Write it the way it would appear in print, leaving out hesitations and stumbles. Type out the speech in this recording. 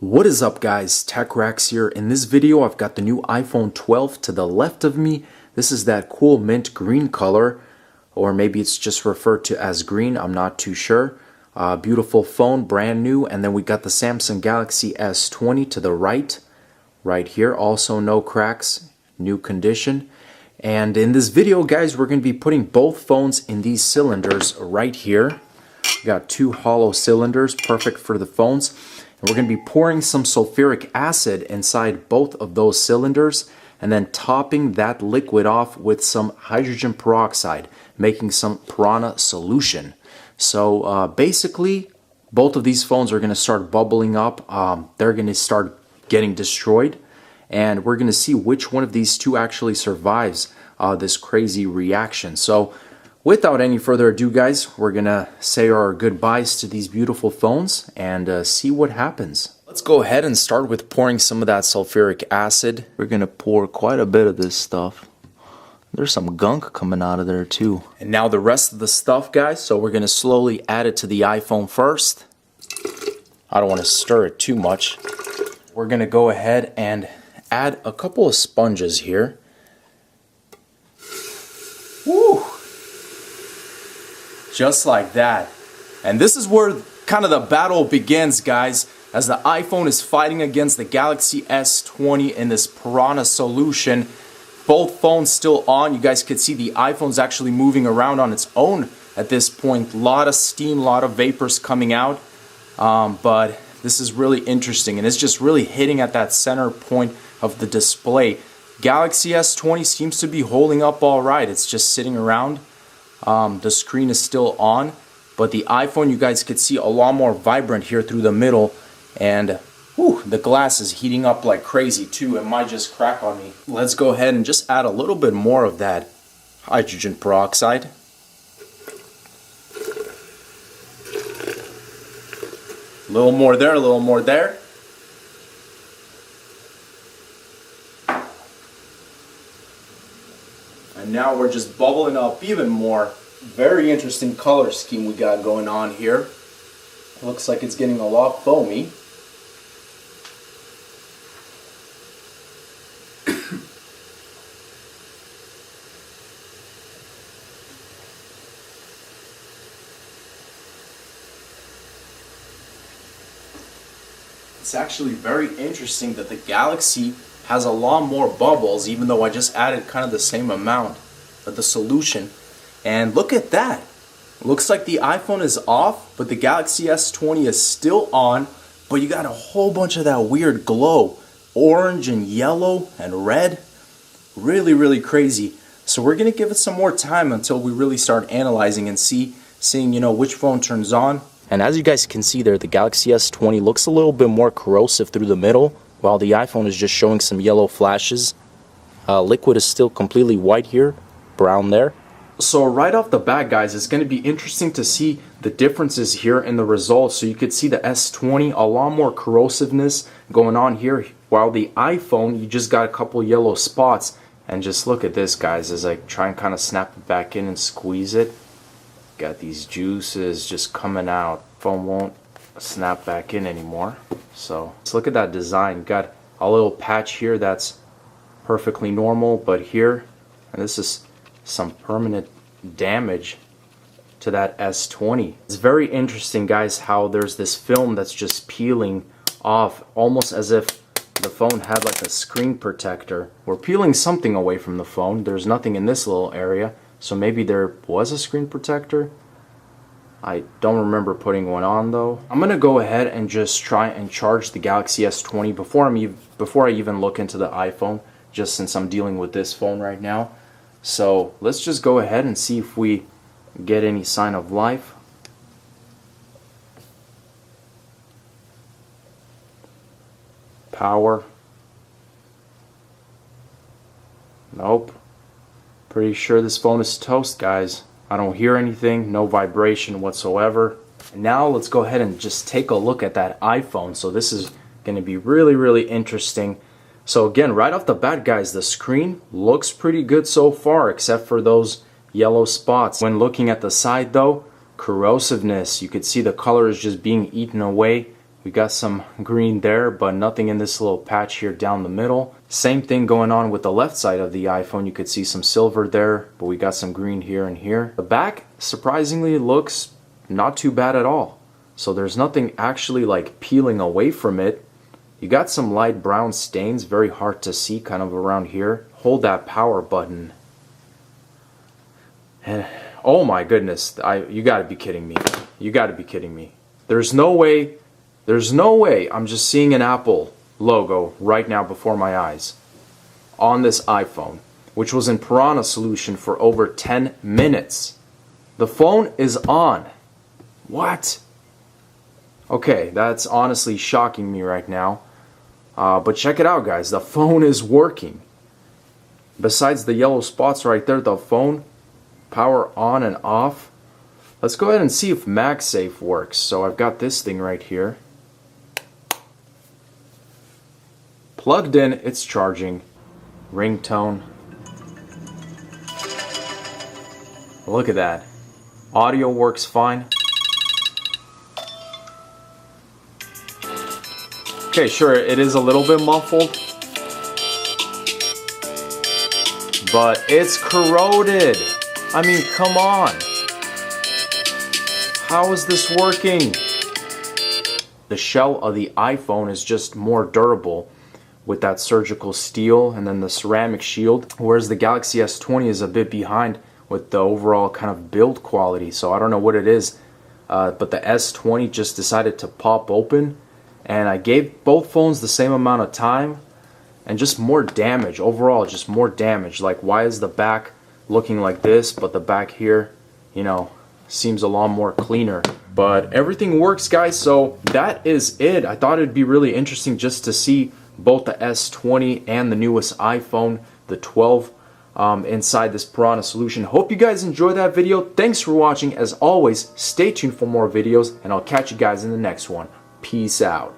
What is up guys, TechRax here. In this video I've got the new iPhone 12 to the left of me. This is that cool mint green color, or maybe it's just referred to as green, I'm not too sure. Beautiful phone, brand new. And then we got the Samsung Galaxy S20 to the right here. Also no cracks, new condition. And in this video guys, we're going to be putting both phones in these cylinders right here. We got two hollow cylinders, perfect for the phones. And we're going to be pouring some sulfuric acid inside both of those cylinders and then topping that liquid off with some hydrogen peroxide, making some Piranha solution. So basically, both of these phones are going to start bubbling up. They're going to start getting destroyed. And we're going to see which one of these two actually survives this crazy reaction. So without any further ado guys, we're gonna say our goodbyes to these beautiful phones and see what happens. Let's go ahead and start with pouring some of that sulfuric acid. We're gonna pour quite a bit of this stuff. There's some gunk coming out of there too. And now the rest of the stuff guys, so we're gonna slowly add it to the iPhone first. I don't want to stir it too much. We're gonna go ahead and add a couple of sponges here. Woo! Just like that. And this is where kind of the battle begins guys, as the iPhone is fighting against the Galaxy S20 in this Piranha solution. Both phones still on. You guys could see the iPhone's actually moving around on its own at this point. A lot of steam, a lot of vapors coming out. But this is really interesting, and it's just really hitting at that center point of the display. Galaxy S20 seems to be holding up all right. It's just sitting around. The screen is still on, but the iPhone, you guys could see a lot more vibrant here through the middle, and whew, the glass is heating up like crazy too. It might just crack on me. Let's go ahead and just add a little bit more of that hydrogen peroxide. A little more there, a little more there. And now we're just bubbling up even more. Very interesting color scheme we got going on here. It looks like it's getting a lot foamy. It's actually very interesting that the Galaxy has a lot more bubbles, even though I just added kind of the same amount of the solution. And look at that. Looks like the iPhone is off, but the Galaxy S20 is still on. But you got a whole bunch of that weird glow. Orange and yellow and red. Really, really crazy. So we're going to give it some more time until we really start analyzing and seeing, you know, which phone turns on. And as you guys can see there, the Galaxy S20 looks a little bit more corrosive through the middle, while the iPhone is just showing some yellow flashes. Liquid is still completely white here, brown there. So right off the bat guys, it's going to be interesting to see the differences here in the results. So you could see the S20, a lot more corrosiveness going on here, while the iPhone, you just got a couple yellow spots. And just look at this guys, as I try and kind of snap it back in and squeeze it. Got these juices just coming out. Phone won't snap back in anymore. So let's look at that design. Got a little patch here that's perfectly normal, but here, and this is some permanent damage to that S20. It's very interesting guys how there's this film that's just peeling off, almost as if the phone had like a screen protector. We're peeling something away from the phone. There's nothing in this little area, so maybe there was a screen protector. I don't remember putting one on though. I'm gonna go ahead and just try and charge the Galaxy S20 before I even look into the iPhone, just since I'm dealing with this phone right now. So let's just go ahead and see if we get any sign of life. Power. Nope. Pretty sure this phone is toast guys. I don't hear anything, no vibration whatsoever. And now let's go ahead and just take a look at that iPhone. So this is going to be really, really interesting. So again, right off the bat guys, the screen looks pretty good so far, except for those yellow spots. When looking at the side though, corrosiveness, you could see the color is just being eaten away We got some green there, but nothing in this little patch here down the middle. Same thing going on with the left side of the iPhone. You could see some silver there, but we got some green here and here. The back surprisingly looks not too bad at all. So there's nothing actually like peeling away from it. You got some light brown stains, very hard to see kind of around here. Hold that power button. Oh my goodness, you gotta be kidding me. You gotta be kidding me. There's no way I'm just seeing an Apple logo right now before my eyes on this iPhone, which was in Piranha solution for over 10 minutes. The phone is on. What? Okay, that's honestly shocking me right now. But check it out, guys. The phone is working. Besides the yellow spots right there, the phone, power on and off. Let's go ahead and see if MagSafe works. So I've got this thing right here. Plugged in, it's charging. Ringtone. Look at that. Audio works fine. Okay, sure, it is a little bit muffled, but it's corroded. I mean, come on. How is this working? The shell of the iPhone is just more durable with that surgical steel and then the ceramic shield, whereas the Galaxy S20 is a bit behind with the overall kind of build quality. So I don't know what it is, but the S20 just decided to pop open. And I gave both phones the same amount of time and just more damage. Overall, just more damage. Like, why is the back looking like this, but the back here, you know, seems a lot more cleaner. But everything works, guys, so that is it. I thought it'd be really interesting just to see both the S20 and the newest iPhone, the 12, inside this Piranha solution. Hope you guys enjoyed that video. Thanks for watching. As always, stay tuned for more videos, and I'll catch you guys in the next one. Peace out.